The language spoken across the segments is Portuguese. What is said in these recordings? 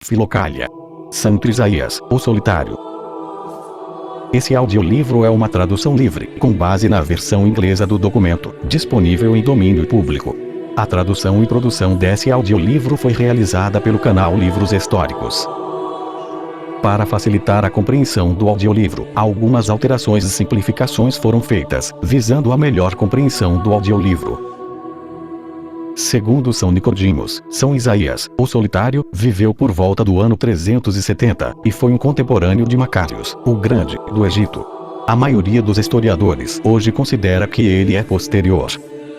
Filocália. Santo Isaías, o Solitário. Esse audiolivro é uma tradução livre, com base na versão inglesa do documento, disponível em domínio público. A tradução e produção desse audiolivro foi realizada pelo canal Livros Históricos. Para facilitar a compreensão do audiolivro, algumas alterações e simplificações foram feitas, visando a melhor compreensão do audiolivro. Segundo São Nicodimos, São Isaías, o Solitário, viveu por volta do ano 370, e foi um contemporâneo de Macários, o Grande, do Egito. A maioria dos historiadores hoje considera que ele é posterior.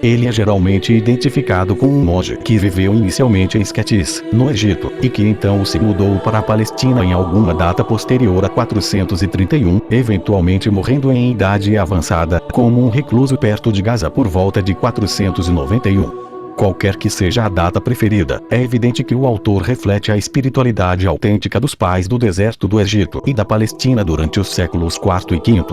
Ele é geralmente identificado com um monge que viveu inicialmente em Esquetis, no Egito, e que então se mudou para a Palestina em alguma data posterior a 431, eventualmente morrendo em idade avançada, como um recluso perto de Gaza por volta de 491. Qualquer que seja a data preferida, é evidente que o autor reflete a espiritualidade autêntica dos pais do deserto do Egito e da Palestina durante os séculos IV e V.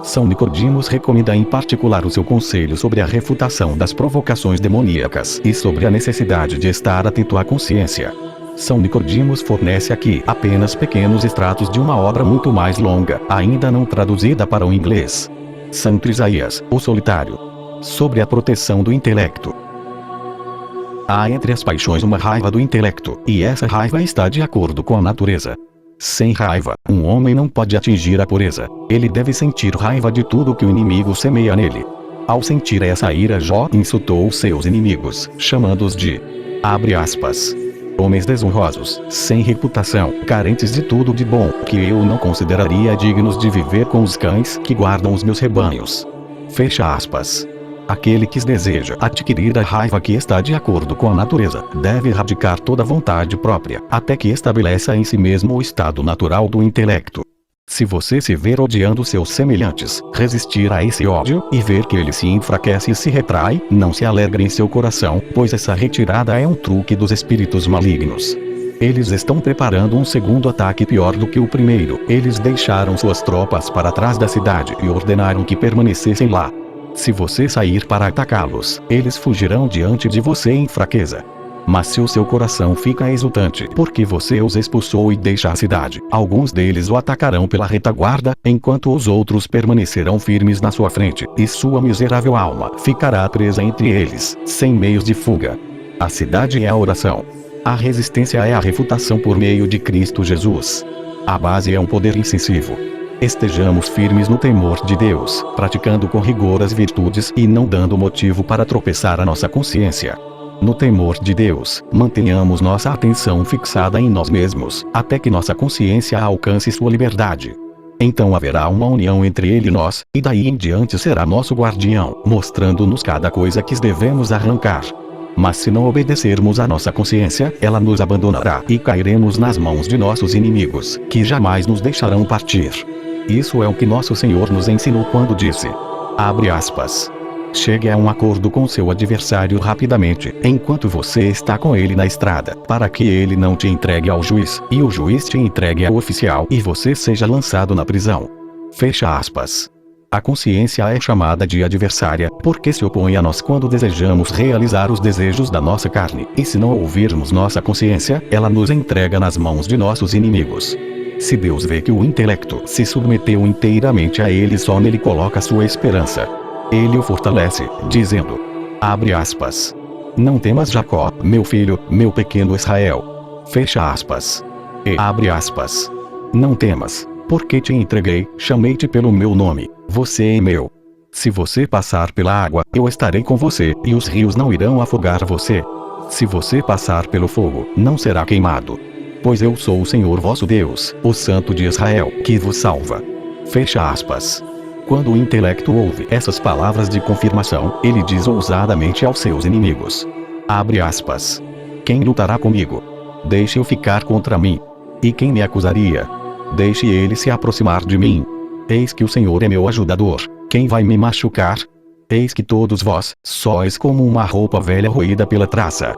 São Nicodimos recomenda em particular o seu conselho sobre a refutação das provocações demoníacas e sobre a necessidade de estar atento à consciência. São Nicodimos fornece aqui apenas pequenos extratos de uma obra muito mais longa, ainda não traduzida para o inglês. Santo Isaías, o Solitário. Sobre a proteção do intelecto. Há entre as paixões uma raiva do intelecto, e essa raiva está de acordo com a natureza. Sem raiva, um homem não pode atingir a pureza. Ele deve sentir raiva de tudo que o inimigo semeia nele. Ao sentir essa ira, Jó insultou os seus inimigos, chamando-os de, abre aspas, homens desonrosos, sem reputação, carentes de tudo de bom, que eu não consideraria dignos de viver com os cães que guardam os meus rebanhos. Fecha aspas. Aquele que deseja adquirir a raiva que está de acordo com a natureza, deve erradicar toda vontade própria, até que estabeleça em si mesmo o estado natural do intelecto. Se você se ver odiando seus semelhantes, resistir a esse ódio, e ver que ele se enfraquece e se retrai, não se alegre em seu coração, pois essa retirada é um truque dos espíritos malignos. Eles estão preparando um segundo ataque pior do que o primeiro. Eles deixaram suas tropas para trás da cidade e ordenaram que permanecessem lá. Se você sair para atacá-los, eles fugirão diante de você em fraqueza. Mas se o seu coração fica exultante porque você os expulsou e deixa a cidade, alguns deles o atacarão pela retaguarda, enquanto os outros permanecerão firmes na sua frente, e sua miserável alma ficará presa entre eles, sem meios de fuga. A cidade é a oração. A resistência é a refutação por meio de Cristo Jesus. A base é um poder incisivo. Estejamos firmes no temor de Deus, praticando com rigor as virtudes e não dando motivo para tropeçar a nossa consciência. No temor de Deus, mantenhamos nossa atenção fixada em nós mesmos, até que nossa consciência alcance sua liberdade. Então haverá uma união entre Ele e nós, e daí em diante será nosso guardião, mostrando-nos cada coisa que devemos arrancar. Mas se não obedecermos à nossa consciência, ela nos abandonará e cairemos nas mãos de nossos inimigos, que jamais nos deixarão partir. Isso é o que nosso Senhor nos ensinou quando disse, abre aspas, chegue a um acordo com seu adversário rapidamente, enquanto você está com ele na estrada, para que ele não te entregue ao juiz, e o juiz te entregue ao oficial e você seja lançado na prisão. Fecha aspas. A consciência é chamada de adversária, porque se opõe a nós quando desejamos realizar os desejos da nossa carne, e se não ouvirmos nossa consciência, ela nos entrega nas mãos de nossos inimigos. Se Deus vê que o intelecto se submeteu inteiramente a ele, só nele coloca sua esperança. Ele o fortalece, dizendo, abre aspas, não temas Jacó, meu filho, meu pequeno Israel. Fecha aspas. E abre aspas, não temas, porque te entreguei, chamei-te pelo meu nome, você é meu. Se você passar pela água, eu estarei com você, e os rios não irão afogar você. Se você passar pelo fogo, não será queimado. Pois eu sou o Senhor vosso Deus, o Santo de Israel, que vos salva. Fecha aspas. Quando o intelecto ouve essas palavras de confirmação, ele diz ousadamente aos seus inimigos, abre aspas, quem lutará comigo? Deixe-o ficar contra mim. E quem me acusaria? Deixe ele se aproximar de mim. Eis que o Senhor é meu ajudador, quem vai me machucar? Eis que todos vós sois como uma roupa velha roída pela traça.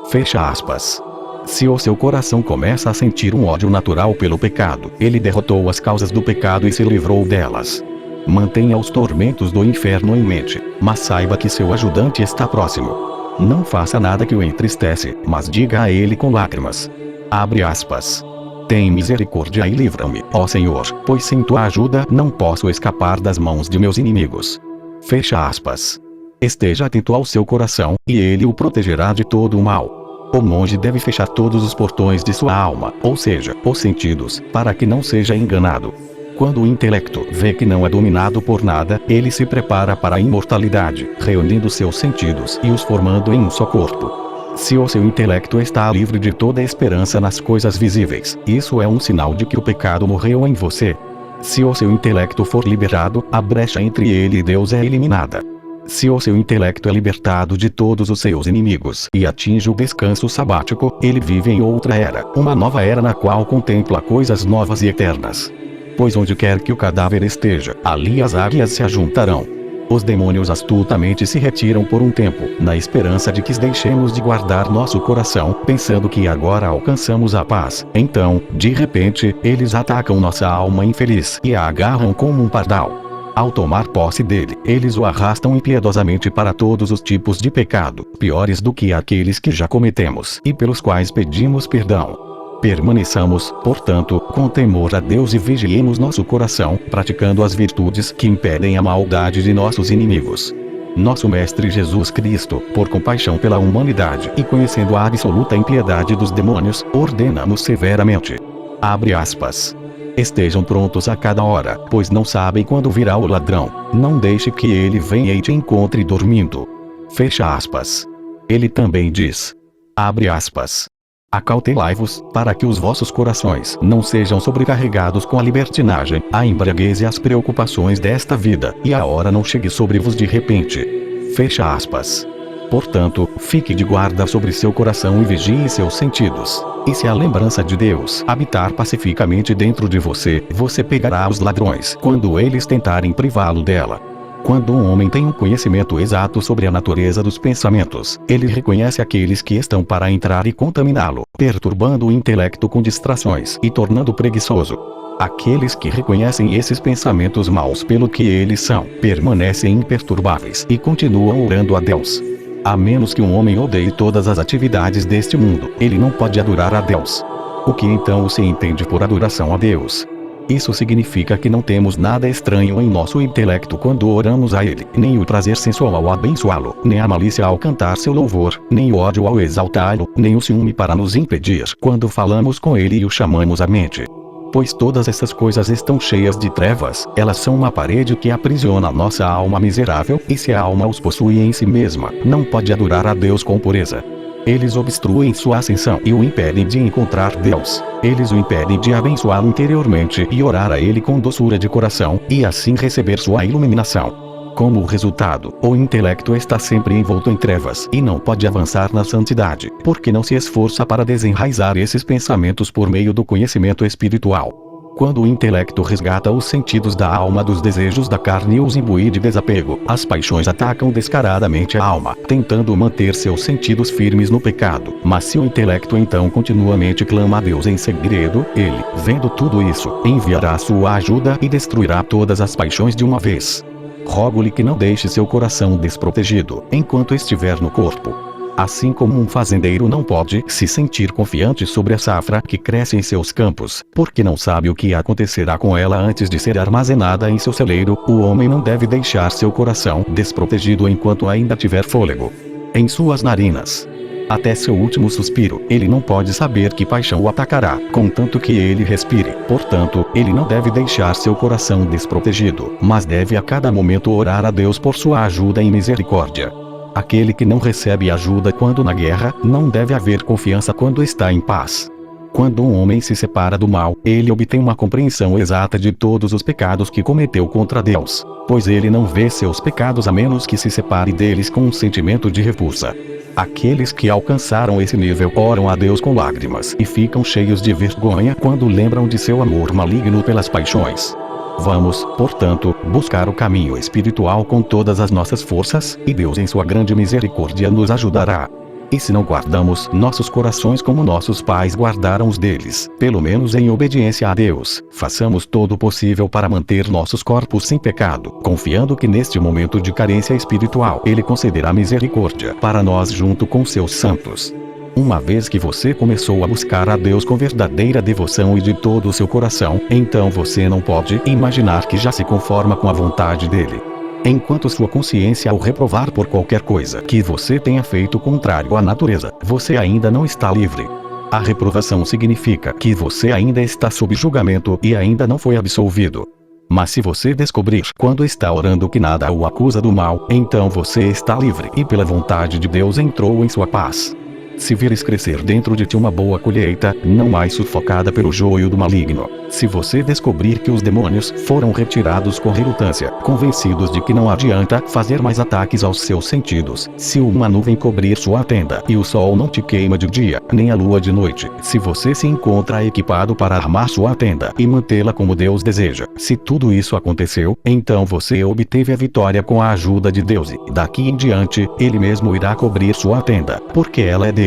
Fecha aspas. Se o seu coração começa a sentir um ódio natural pelo pecado, ele derrotou as causas do pecado e se livrou delas. Mantenha os tormentos do inferno em mente, mas saiba que seu ajudante está próximo. Não faça nada que o entristece, mas diga a ele com lágrimas, Abre aspas. Tem misericórdia e livra-me, ó Senhor, pois sem tua ajuda não posso escapar das mãos de meus inimigos. Fecha aspas. Esteja atento ao seu coração, e ele o protegerá de todo o mal. O monge deve fechar todos os portões de sua alma, ou seja, os sentidos, para que não seja enganado. Quando o intelecto vê que não é dominado por nada, ele se prepara para a imortalidade, reunindo seus sentidos e os formando em um só corpo. Se o seu intelecto está livre de toda esperança nas coisas visíveis, isso é um sinal de que o pecado morreu em você. Se o seu intelecto for liberado, a brecha entre ele e Deus é eliminada. Se o seu intelecto é libertado de todos os seus inimigos e atinge o descanso sabático, ele vive em outra era, uma nova era na qual contempla coisas novas e eternas. Pois onde quer que o cadáver esteja, ali as águias se ajuntarão. Os demônios astutamente se retiram por um tempo, na esperança de que deixemos de guardar nosso coração, pensando que agora alcançamos a paz. Então, de repente, eles atacam nossa alma infeliz e a agarram como um pardal. Ao tomar posse dele, eles o arrastam impiedosamente para todos os tipos de pecado, piores do que aqueles que já cometemos e pelos quais pedimos perdão. Permaneçamos, portanto, com temor a Deus e vigiemos nosso coração, praticando as virtudes que impedem a maldade de nossos inimigos. Nosso Mestre Jesus Cristo, por compaixão pela humanidade e conhecendo a absoluta impiedade dos demônios, ordena-nos severamente. Abre aspas. Estejam prontos a cada hora, pois não sabem quando virá o ladrão. Não deixe que ele venha e te encontre dormindo. Fecha aspas. Ele também diz. Abre aspas. Acautelai-vos, para que os vossos corações não sejam sobrecarregados com a libertinagem, a embriaguez e as preocupações desta vida, e a hora não chegue sobre vos de repente. Fecha aspas. Portanto, fique de guarda sobre seu coração e vigie seus sentidos. E se a lembrança de Deus habitar pacificamente dentro de você, você pegará os ladrões quando eles tentarem privá-lo dela. Quando um homem tem um conhecimento exato sobre a natureza dos pensamentos, ele reconhece aqueles que estão para entrar e contaminá-lo, perturbando o intelecto com distrações e tornando preguiçoso. Aqueles que reconhecem esses pensamentos maus pelo que eles são, permanecem imperturbáveis e continuam orando a Deus. A menos que um homem odeie todas as atividades deste mundo, ele não pode adorar a Deus. O que então se entende por adoração a Deus? Isso significa que não temos nada estranho em nosso intelecto quando oramos a Ele, nem o prazer sensual ao abençoá-lo, nem a malícia ao cantar seu louvor, nem o ódio ao exaltá-lo, nem o ciúme para nos impedir quando falamos com Ele e o chamamos à mente. Pois todas essas coisas estão cheias de trevas, elas são uma parede que aprisiona nossa alma miserável, e se a alma os possui em si mesma, não pode adorar a Deus com pureza. Eles obstruem sua ascensão e o impedem de encontrar Deus. Eles o impedem de abençoá-lo interiormente e orar a Ele com doçura de coração, e assim receber sua iluminação. Como resultado, o intelecto está sempre envolto em trevas e não pode avançar na santidade, porque não se esforça para desenraizar esses pensamentos por meio do conhecimento espiritual. Quando o intelecto resgata os sentidos da alma dos desejos da carne e os imbui de desapego, as paixões atacam descaradamente a alma, tentando manter seus sentidos firmes no pecado. Mas se o intelecto então continuamente clama a Deus em segredo, Ele, vendo tudo isso, enviará sua ajuda e destruirá todas as paixões de uma vez. Rogo-lhe que não deixe seu coração desprotegido, enquanto estiver no corpo. Assim como um fazendeiro não pode se sentir confiante sobre a safra que cresce em seus campos, porque não sabe o que acontecerá com ela antes de ser armazenada em seu celeiro, o homem não deve deixar seu coração desprotegido enquanto ainda tiver fôlego em suas narinas. Até seu último suspiro, ele não pode saber que paixão o atacará, contanto que ele respire. Portanto, ele não deve deixar seu coração desprotegido, mas deve a cada momento orar a Deus por sua ajuda e misericórdia. Aquele que não recebe ajuda quando na guerra, não deve haver confiança quando está em paz. Quando um homem se separa do mal, ele obtém uma compreensão exata de todos os pecados que cometeu contra Deus, pois ele não vê seus pecados a menos que se separe deles com um sentimento de repulsa. Aqueles que alcançaram esse nível oram a Deus com lágrimas e ficam cheios de vergonha quando lembram de seu amor maligno pelas paixões. Vamos, portanto, buscar o caminho espiritual com todas as nossas forças, e Deus em sua grande misericórdia nos ajudará. E se não guardamos nossos corações como nossos pais guardaram os deles, pelo menos em obediência a Deus, façamos todo o possível para manter nossos corpos sem pecado, confiando que neste momento de carência espiritual Ele concederá misericórdia para nós junto com seus santos. Uma vez que você começou a buscar a Deus com verdadeira devoção e de todo o seu coração, então você não pode imaginar que já se conforma com a vontade dele. Enquanto sua consciência o reprovar por qualquer coisa que você tenha feito contrário à natureza, você ainda não está livre. A reprovação significa que você ainda está sob julgamento e ainda não foi absolvido. Mas se você descobrir quando está orando que nada o acusa do mal, então você está livre e pela vontade de Deus entrou em sua paz. Se vires crescer dentro de ti uma boa colheita, não mais sufocada pelo joio do maligno. Se você descobrir que os demônios foram retirados com relutância, convencidos de que não adianta fazer mais ataques aos seus sentidos, se uma nuvem cobrir sua tenda e o sol não te queima de dia, nem a lua de noite, se você se encontra equipado para armar sua tenda e mantê-la como Deus deseja, se tudo isso aconteceu, então você obteve a vitória com a ajuda de Deus e, daqui em diante, Ele mesmo irá cobrir sua tenda, porque ela é dele.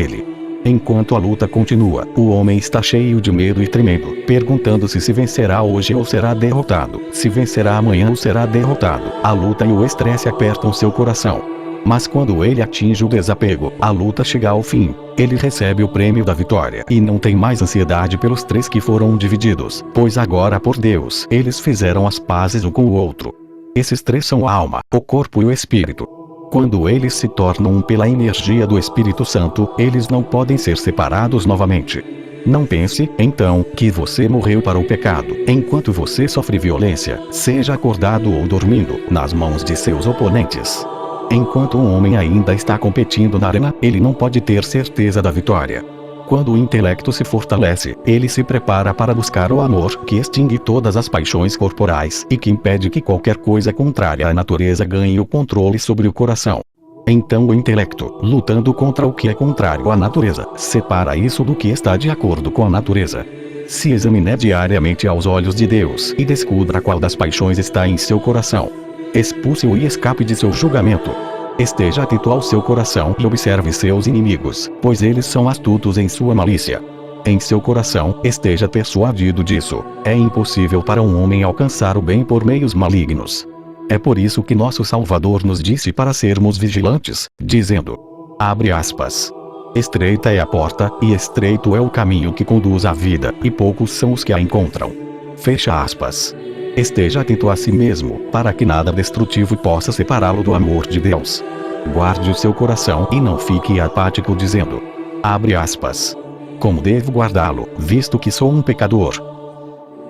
Enquanto a luta continua, o homem está cheio de medo e tremendo, perguntando-se se vencerá hoje ou será derrotado, se vencerá amanhã ou será derrotado. A luta e o estresse apertam seu coração. Mas quando ele atinge o desapego, a luta chega ao fim. Ele recebe o prêmio da vitória e não tem mais ansiedade pelos três que foram divididos, pois agora por Deus eles fizeram as pazes um com o outro. Esses três são a alma, o corpo e o espírito. Quando eles se tornam um pela energia do Espírito Santo, eles não podem ser separados novamente. Não pense, então, que você morreu para o pecado, enquanto você sofre violência, seja acordado ou dormindo, nas mãos de seus oponentes. Enquanto um homem ainda está competindo na arena, ele não pode ter certeza da vitória. Quando o intelecto se fortalece, ele se prepara para buscar o amor que extingue todas as paixões corporais e que impede que qualquer coisa contrária à natureza ganhe o controle sobre o coração. Então o intelecto, lutando contra o que é contrário à natureza, separa isso do que está de acordo com a natureza. Se examine diariamente aos olhos de Deus e descubra qual das paixões está em seu coração. Expulse-o e escape de seu julgamento. Esteja atento ao seu coração e observe seus inimigos, pois eles são astutos em sua malícia. Em seu coração, esteja persuadido disso. É impossível para um homem alcançar o bem por meios malignos. É por isso que nosso Salvador nos disse para sermos vigilantes, dizendo, abre aspas, estreita é a porta, e estreito é o caminho que conduz à vida, e poucos são os que a encontram. Fecha aspas. Esteja atento a si mesmo, para que nada destrutivo possa separá-lo do amor de Deus. Guarde o seu coração e não fique apático dizendo, abre aspas, como devo guardá-lo, visto que sou um pecador?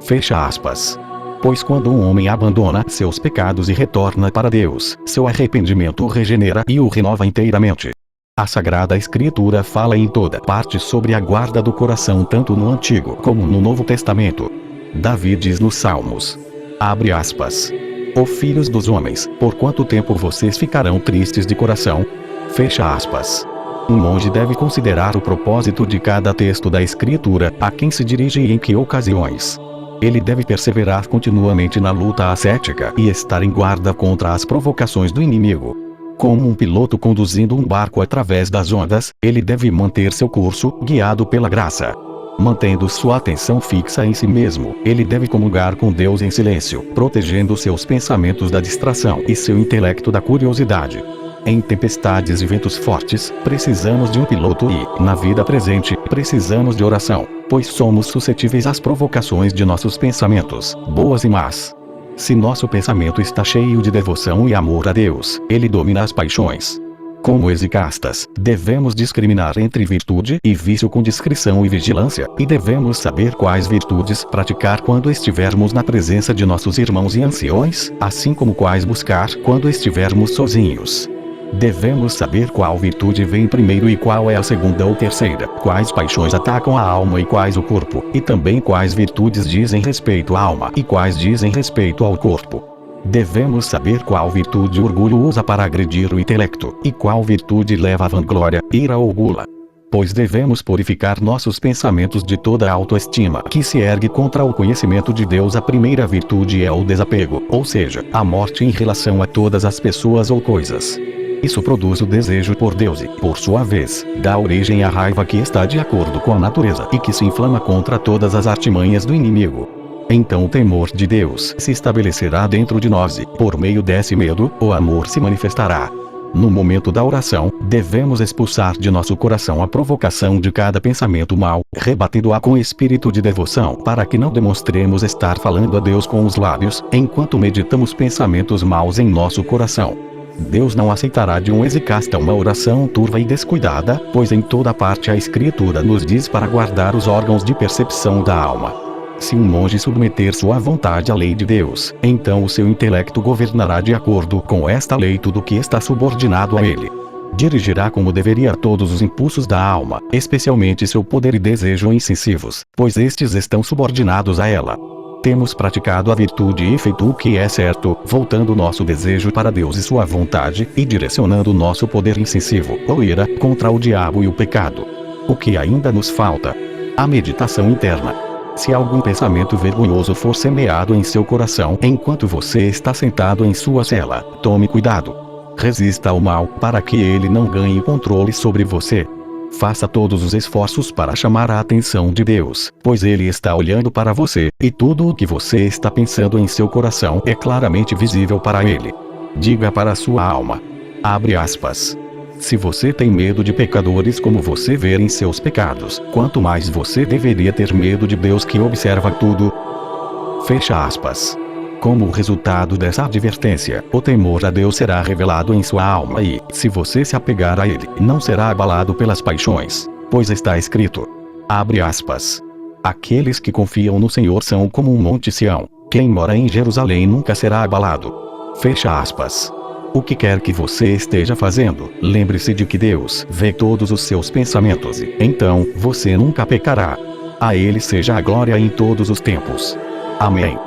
Fecha aspas. Pois quando um homem abandona seus pecados e retorna para Deus, seu arrependimento o regenera e o renova inteiramente. A Sagrada Escritura fala em toda parte sobre a guarda do coração tanto no Antigo como no Novo Testamento. Davi diz nos Salmos, abre aspas, ó filhos dos homens, por quanto tempo vocês ficarão tristes de coração? Fecha aspas. Um monge deve considerar o propósito de cada texto da Escritura, a quem se dirige e em que ocasiões. Ele deve perseverar continuamente na luta ascética e estar em guarda contra as provocações do inimigo. Como um piloto conduzindo um barco através das ondas, ele deve manter seu curso, guiado pela graça. Mantendo sua atenção fixa em si mesmo, ele deve comungar com Deus em silêncio, protegendo seus pensamentos da distração e seu intelecto da curiosidade. Em tempestades e ventos fortes, precisamos de um piloto e, na vida presente, precisamos de oração, pois somos suscetíveis às provocações de nossos pensamentos, boas e más. Se nosso pensamento está cheio de devoção e amor a Deus, ele domina as paixões. Como exicastas, devemos discriminar entre virtude e vício com discrição e vigilância, e devemos saber quais virtudes praticar quando estivermos na presença de nossos irmãos e anciões, assim como quais buscar quando estivermos sozinhos. Devemos saber qual virtude vem primeiro e qual é a segunda ou terceira, quais paixões atacam a alma e quais o corpo, e também quais virtudes dizem respeito à alma e quais dizem respeito ao corpo. Devemos saber qual virtude o orgulho usa para agredir o intelecto, e qual virtude leva à vanglória, ira ou gula. Pois devemos purificar nossos pensamentos de toda a autoestima que se ergue contra o conhecimento de Deus. A primeira virtude é o desapego, ou seja, a morte em relação a todas as pessoas ou coisas. Isso produz o desejo por Deus e, por sua vez, dá origem à raiva que está de acordo com a natureza e que se inflama contra todas as artimanhas do inimigo. Então o temor de Deus se estabelecerá dentro de nós e, por meio desse medo, o amor se manifestará. No momento da oração, devemos expulsar de nosso coração a provocação de cada pensamento mau, rebatendo-a com espírito de devoção, para que não demonstremos estar falando a Deus com os lábios, enquanto meditamos pensamentos maus em nosso coração. Deus não aceitará de um exicasta uma oração turva e descuidada, pois em toda parte a Escritura nos diz para guardar os órgãos de percepção da alma. Se um monge submeter sua vontade à lei de Deus, então o seu intelecto governará de acordo com esta lei tudo que está subordinado a ele. Dirigirá como deveria todos os impulsos da alma, especialmente seu poder e desejo insensivos, pois estes estão subordinados a ela. Temos praticado a virtude e feito o que é certo, voltando nosso desejo para Deus e sua vontade, e direcionando nosso poder insensível, ou ira, contra o diabo e o pecado. O que ainda nos falta? A meditação interna. Se algum pensamento vergonhoso for semeado em seu coração enquanto você está sentado em sua cela, tome cuidado. Resista ao mal para que ele não ganhe controle sobre você. Faça todos os esforços para chamar a atenção de Deus, pois Ele está olhando para você, e tudo o que você está pensando em seu coração é claramente visível para Ele. Diga para sua alma. Abre aspas. Se você tem medo de pecadores como você vê em seus pecados, quanto mais você deveria ter medo de Deus que observa tudo. Fecha aspas. Como resultado dessa advertência, o temor a Deus será revelado em sua alma e, se você se apegar a Ele, não será abalado pelas paixões, pois está escrito. Abre aspas. Aqueles que confiam no Senhor são como um monte Sião, quem mora em Jerusalém nunca será abalado. Fecha aspas. O que quer que você esteja fazendo, lembre-se de que Deus vê todos os seus pensamentos e, então, você nunca pecará. A Ele seja a glória em todos os tempos. Amém.